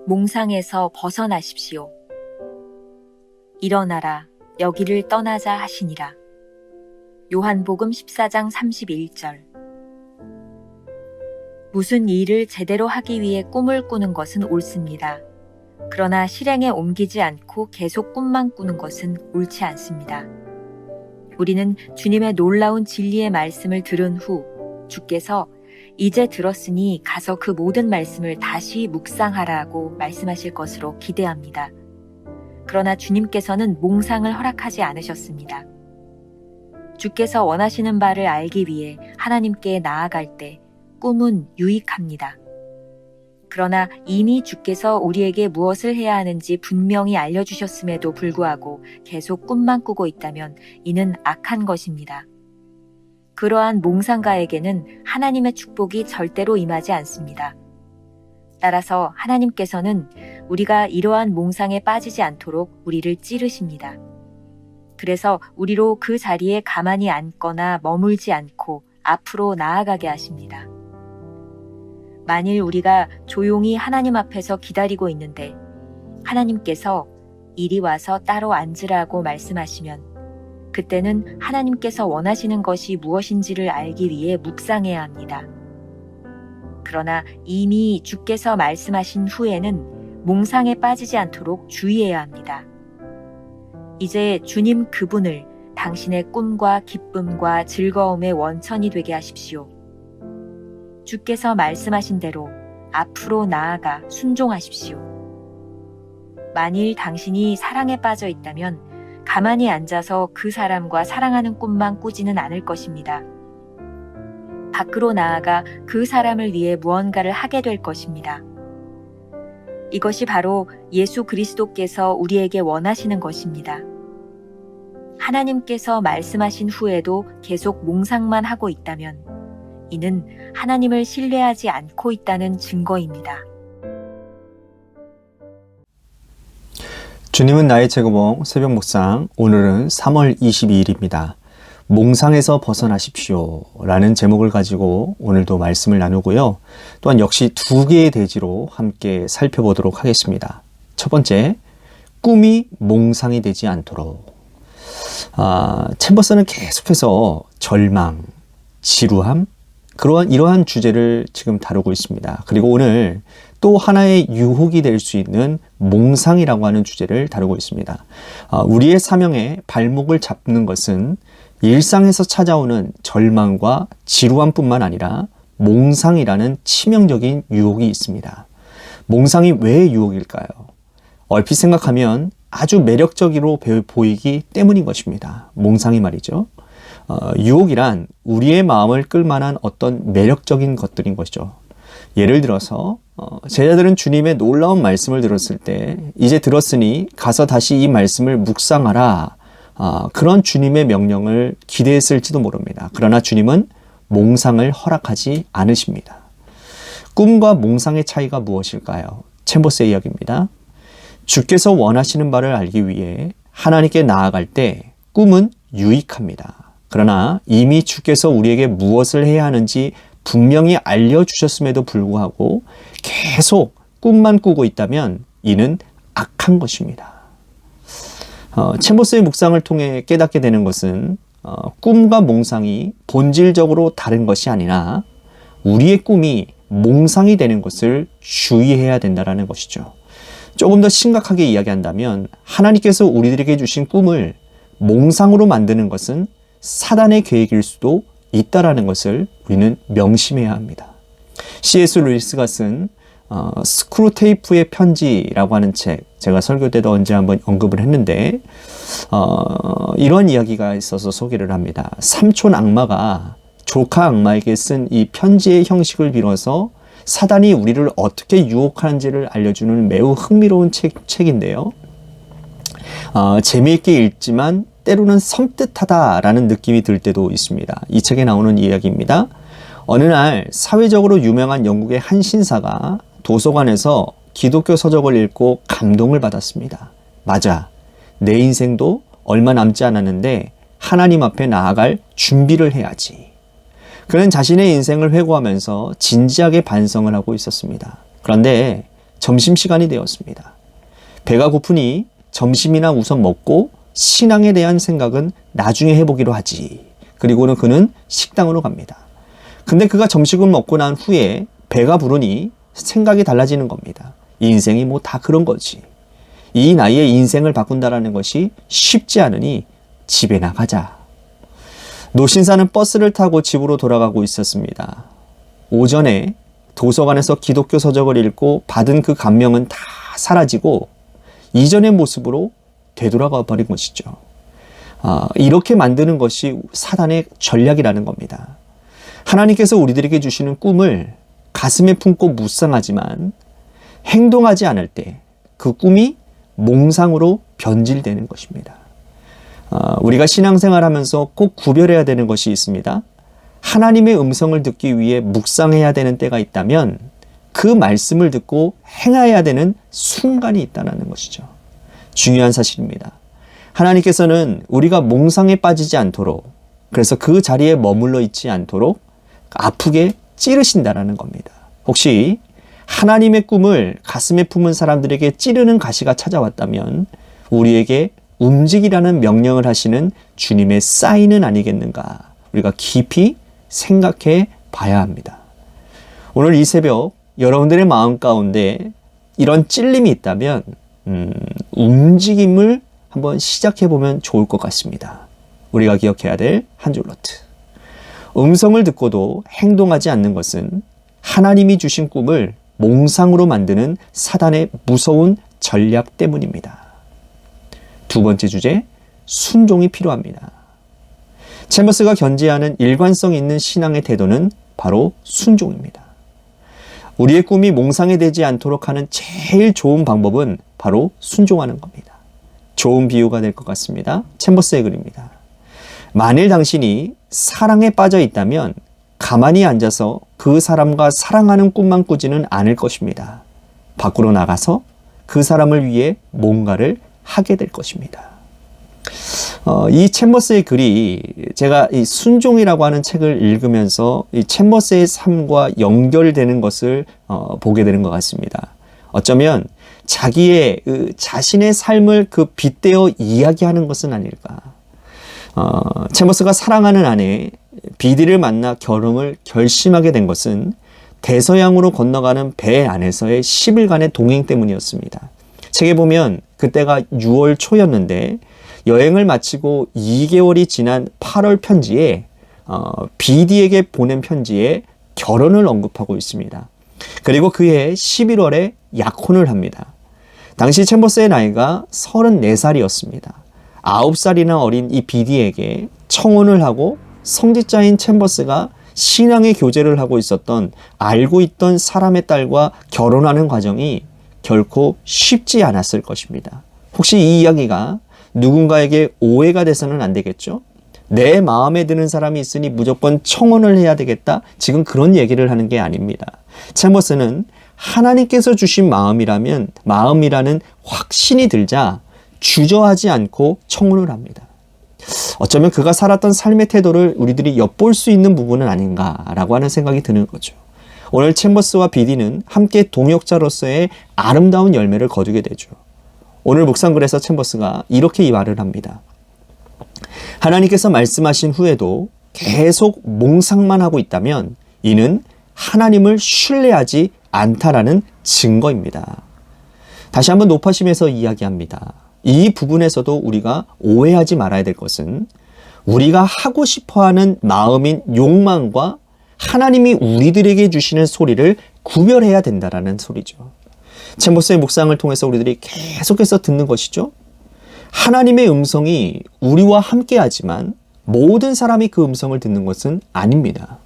몽상에서 벗어나십시오. 일어나라, 여기를 떠나자 하시니라. 요한복음 14장 31절. 무슨 일을 제대로 하기 위해 꿈을 꾸는 것은 옳습니다. 그러나 실행에 옮기지 않고 계속 꿈만 꾸는 것은 옳지 않습니다. 우리는 주님의 놀라운 진리의 말씀을 들은 후 주께서 이제 들었으니 가서 그 모든 말씀을 다시 묵상하라고 말씀하실 것으로 기대합니다. 그러나 주님께서는 몽상을 허락하지 않으셨습니다. 주께서 원하시는 바를 알기 위해 하나님께 나아갈 때 꿈은 유익합니다. 그러나 이미 주께서 우리에게 무엇을 해야 하는지 분명히 알려주셨음에도 불구하고 계속 꿈만 꾸고 있다면 이는 악한 것입니다. 그러한 몽상가에게는 하나님의 축복이 절대로 임하지 않습니다. 따라서 하나님께서는 우리가 이러한 몽상에 빠지지 않도록 우리를 찌르십니다. 그래서 우리로 그 자리에 가만히 앉거나 머물지 않고 앞으로 나아가게 하십니다. 만일 우리가 조용히 하나님 앞에서 기다리고 있는데 하나님께서 이리 와서 따로 앉으라고 말씀하시면 그때는 하나님께서 원하시는 것이 무엇인지를 알기 위해 묵상해야 합니다. 그러나 이미 주께서 말씀하신 후에는 몽상에 빠지지 않도록 주의해야 합니다. 이제 주님 그분을 당신의 꿈과 기쁨과 즐거움의 원천이 되게 하십시오. 주께서 말씀하신 대로 앞으로 나아가 순종하십시오. 만일 당신이 사랑에 빠져 있다면 가만히 앉아서 그 사람과 사랑하는 꿈만 꾸지는 않을 것입니다. 밖으로 나아가 그 사람을 위해 무언가를 하게 될 것입니다. 이것이 바로 예수 그리스도께서 우리에게 원하시는 것입니다. 하나님께서 말씀하신 후에도 계속 몽상만 하고 있다면 이는 하나님을 신뢰하지 않고 있다는 증거입니다. 주님은 나의 최고봉 새벽 묵상, 오늘은 3월 22일입니다. 몽상에서 벗어나십시오 라는 제목을 가지고 오늘도 말씀을 나누고요. 또한 역시 두 개의 대지로 함께 살펴보도록 하겠습니다. 첫 번째, 꿈이 몽상이 되지 않도록. 챔버스는 계속해서 절망, 지루함, 이러한 주제를 지금 다루고 있습니다. 그리고 오늘 또 하나의 유혹이 될 수 있는 몽상이라고 하는 주제를 다루고 있습니다. 우리의 사명에 발목을 잡는 것은 일상에서 찾아오는 절망과 지루함뿐만 아니라 몽상이라는 치명적인 유혹이 있습니다. 몽상이 왜 유혹일까요? 얼핏 생각하면 아주 매력적으로 보이기 때문인 것입니다. 몽상이 말이죠. 유혹이란 우리의 마음을 끌만한 어떤 매력적인 것들인 것이죠. 예를 들어서 제자들은 주님의 놀라운 말씀을 들었을 때 이제 들었으니 가서 다시 이 말씀을 묵상하라, 그런 주님의 명령을 기대했을지도 모릅니다. 그러나 주님은 몽상을 허락하지 않으십니다. 꿈과 몽상의 차이가 무엇일까요? 챔버스의 이야기입니다. 주께서 원하시는 바를 알기 위해 하나님께 나아갈 때 꿈은 유익합니다. 그러나 이미 주께서 우리에게 무엇을 해야 하는지 분명히 알려주셨음에도 불구하고 계속 꿈만 꾸고 있다면 이는 악한 것입니다. 챔버스의 묵상을 통해 깨닫게 되는 것은 꿈과 몽상이 본질적으로 다른 것이 아니라 우리의 꿈이 몽상이 되는 것을 주의해야 된다는 것이죠. 조금 더 심각하게 이야기한다면 하나님께서 우리들에게 주신 꿈을 몽상으로 만드는 것은 사단의 계획일 수도 있다라는 것을 우리는 명심해야 합니다. C.S. 루이스가 쓴 스크루테이프의 편지라고 하는 책, 제가 설교 때도 언제 한번 언급을 했는데 이런 이야기가 있어서 소개를 합니다. 삼촌 악마가 조카 악마에게 쓴 이 편지의 형식을 빌어서 사단이 우리를 어떻게 유혹하는지를 알려주는 매우 흥미로운 책인데요. 재미있게 읽지만 때로는 섬뜩하다라는 느낌이 들 때도 있습니다. 이 책에 나오는 이야기입니다. 어느 날 사회적으로 유명한 영국의 한 신사가 도서관에서 기독교 서적을 읽고 감동을 받았습니다. 맞아, 내 인생도 얼마 남지 않았는데 하나님 앞에 나아갈 준비를 해야지. 그는 자신의 인생을 회고하면서 진지하게 반성을 하고 있었습니다. 그런데 점심시간이 되었습니다. 배가 고프니 점심이나 우선 먹고 신앙에 대한 생각은 나중에 해보기로 하지. 그리고는 그는 식당으로 갑니다. 근데 그가 점심을 먹고 난 후에 배가 부르니 생각이 달라지는 겁니다. 인생이 뭐 다 그런 거지. 이 나이에 인생을 바꾼다라는 것이 쉽지 않으니 집에 나가자. 노신사는 버스를 타고 집으로 돌아가고 있었습니다. 오전에 도서관에서 기독교 서적을 읽고 받은 그 감명은 다 사라지고 이전의 모습으로 되돌아가 버린 것이죠. 이렇게 만드는 것이 사단의 전략이라는 겁니다. 하나님께서 우리들에게 주시는 꿈을 가슴에 품고 묵상하지만 행동하지 않을 때 그 꿈이 몽상으로 변질되는 것입니다. 우리가 신앙생활하면서 꼭 구별해야 되는 것이 있습니다. 하나님의 음성을 듣기 위해 묵상해야 되는 때가 있다면 그 말씀을 듣고 행해야 되는 순간이 있다는 것이죠. 중요한 사실입니다. 하나님께서는 우리가 몽상에 빠지지 않도록, 그래서 그 자리에 머물러 있지 않도록 아프게 찌르신다라는 겁니다. 혹시 하나님의 꿈을 가슴에 품은 사람들에게 찌르는 가시가 찾아왔다면 우리에게 움직이라는 명령을 하시는 주님의 사인은 아니겠는가? 우리가 깊이 생각해 봐야 합니다. 오늘 이 새벽 여러분들의 마음 가운데 이런 찔림이 있다면 움직임을 한번 시작해 보면 좋을 것 같습니다. 우리가 기억해야 될 한 줄 노트. 음성을 듣고도 행동하지 않는 것은 하나님이 주신 꿈을 몽상으로 만드는 사단의 무서운 전략 때문입니다. 두 번째 주제, 순종이 필요합니다. 챔버스가 견지하는 일관성 있는 신앙의 태도는 바로 순종입니다. 우리의 꿈이 몽상이 되지 않도록 하는 제일 좋은 방법은 바로 순종하는 겁니다. 좋은 비유가 될 것 같습니다. 챔버스의 글입니다. 만일 당신이 사랑에 빠져 있다면 가만히 앉아서 그 사람과 사랑하는 꿈만 꾸지는 않을 것입니다. 밖으로 나가서 그 사람을 위해 뭔가를 하게 될 것입니다. 이 챔버스의 글이 제가 이 순종이라고 하는 책을 읽으면서 이 챔버스의 삶과 연결되는 것을 보게 되는 것 같습니다. 어쩌면 자기의 자신의 삶을 빗대어 이야기하는 것은 아닐까. 챔버스가 사랑하는 아내 비디를 만나 결혼을 결심하게 된 것은 대서양으로 건너가는 배 안에서의 10일간의 동행 때문이었습니다. 책에 보면 그때가 6월 초였는데 여행을 마치고 2개월이 지난 8월 편지에 비디에게 보낸 편지에 결혼을 언급하고 있습니다. 그리고 그해 11월에 약혼을 합니다. 당시 챔버스의 나이가 34살이었습니다. 9살이나 어린 이 비디에게 청혼을 하고 성직자인 챔버스가 신앙의 교제를 하고 있었던, 알고 있던 사람의 딸과 결혼하는 과정이 결코 쉽지 않았을 것입니다. 혹시 이 이야기가 누군가에게 오해가 돼서는 안 되겠죠? 내 마음에 드는 사람이 있으니 무조건 청혼을 해야 되겠다? 지금 그런 얘기를 하는 게 아닙니다. 챔버스는 하나님께서 주신 마음이라는 확신이 들자 주저하지 않고 청혼을 합니다. 어쩌면 그가 살았던 삶의 태도를 우리들이 엿볼 수 있는 부분은 아닌가라고 하는 생각이 드는 거죠. 오늘 챔버스와 비디는 함께 동역자로서의 아름다운 열매를 거두게 되죠. 오늘 묵상글에서 챔버스가 이렇게 이 말을 합니다. 하나님께서 말씀하신 후에도 계속 몽상만 하고 있다면 이는 하나님을 신뢰하지 않다라는 증거입니다. 다시 한번 높아심에서 이야기합니다. 이 부분에서도 우리가 오해하지 말아야 될 것은 우리가 하고 싶어하는 마음인 욕망과 하나님이 우리들에게 주시는 소리를 구별해야 된다라는 소리죠. 챔버스의 묵상을 통해서 우리들이 계속해서 듣는 것이죠. 하나님의 음성이 우리와 함께하지만 모든 사람이 그 음성을 듣는 것은 아닙니다.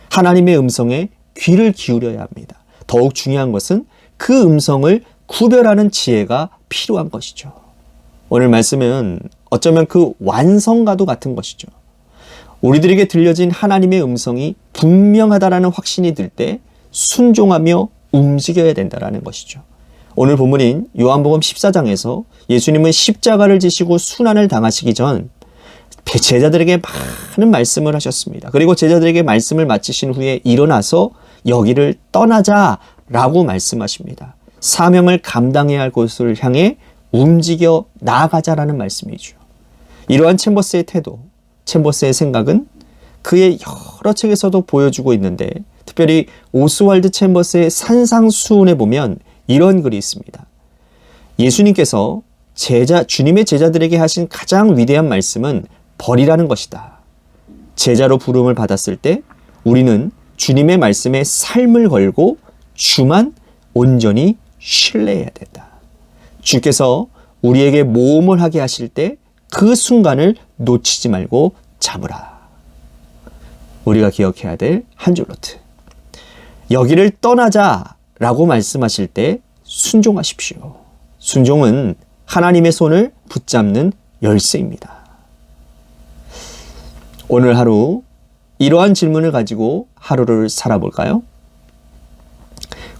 하나님의 음성에 귀를 기울여야 합니다. 더욱 중요한 것은 그 음성을 구별하는 지혜가 필요한 것이죠. 오늘 말씀은 어쩌면 그 완성과도 같은 것이죠. 우리들에게 들려진 하나님의 음성이 분명하다라는 확신이 들 때 순종하며 움직여야 된다라는 것이죠. 오늘 본문인 요한복음 14장에서 예수님은 십자가를 지시고 순환을 당하시기 전 제자들에게 많은 말씀을 하셨습니다. 그리고 제자들에게 말씀을 마치신 후에 일어나서 여기를 떠나자 라고 말씀하십니다. 사명을 감당해야 할 곳을 향해 움직여 나아가자라는 말씀이죠. 이러한 챔버스의 태도, 챔버스의 생각은 그의 여러 책에서도 보여주고 있는데, 특별히 오스왈드 챔버스의 산상수훈에 보면 이런 글이 있습니다. 예수님께서 주님의 제자들에게 하신 가장 위대한 말씀은 벌이라는 것이다. 제자로 부름을 받았을 때 우리는 주님의 말씀에 삶을 걸고 주만 온전히 신뢰해야 된다. 주께서 우리에게 모험을 하게 하실 때 그 순간을 놓치지 말고 잡으라. 우리가 기억해야 될 한 줄 노트. 여기를 떠나자라고 말씀하실 때 순종하십시오. 순종은 하나님의 손을 붙잡는 열쇠입니다. 오늘 하루 이러한 질문을 가지고 하루를 살아볼까요?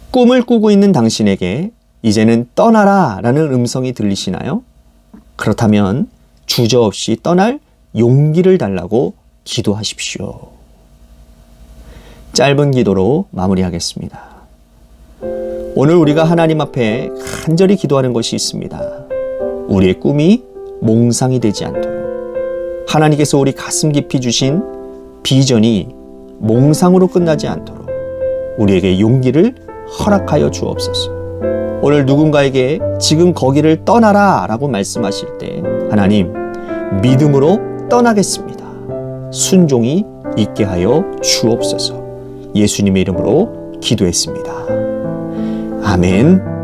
꿈을 꾸고 있는 당신에게 이제는 떠나라 라는 음성이 들리시나요? 그렇다면 주저없이 떠날 용기를 달라고 기도하십시오. 짧은 기도로 마무리하겠습니다. 오늘 우리가 하나님 앞에 간절히 기도하는 것이 있습니다. 우리의 꿈이 몽상이 되지 않도록, 하나님께서 우리 가슴 깊이 주신 비전이 몽상으로 끝나지 않도록 우리에게 용기를 허락하여 주옵소서. 오늘 누군가에게 지금 거기를 떠나라 라고 말씀하실 때 하나님, 믿음으로 떠나겠습니다. 순종이 있게 하여 주옵소서. 예수님의 이름으로 기도했습니다. 아멘.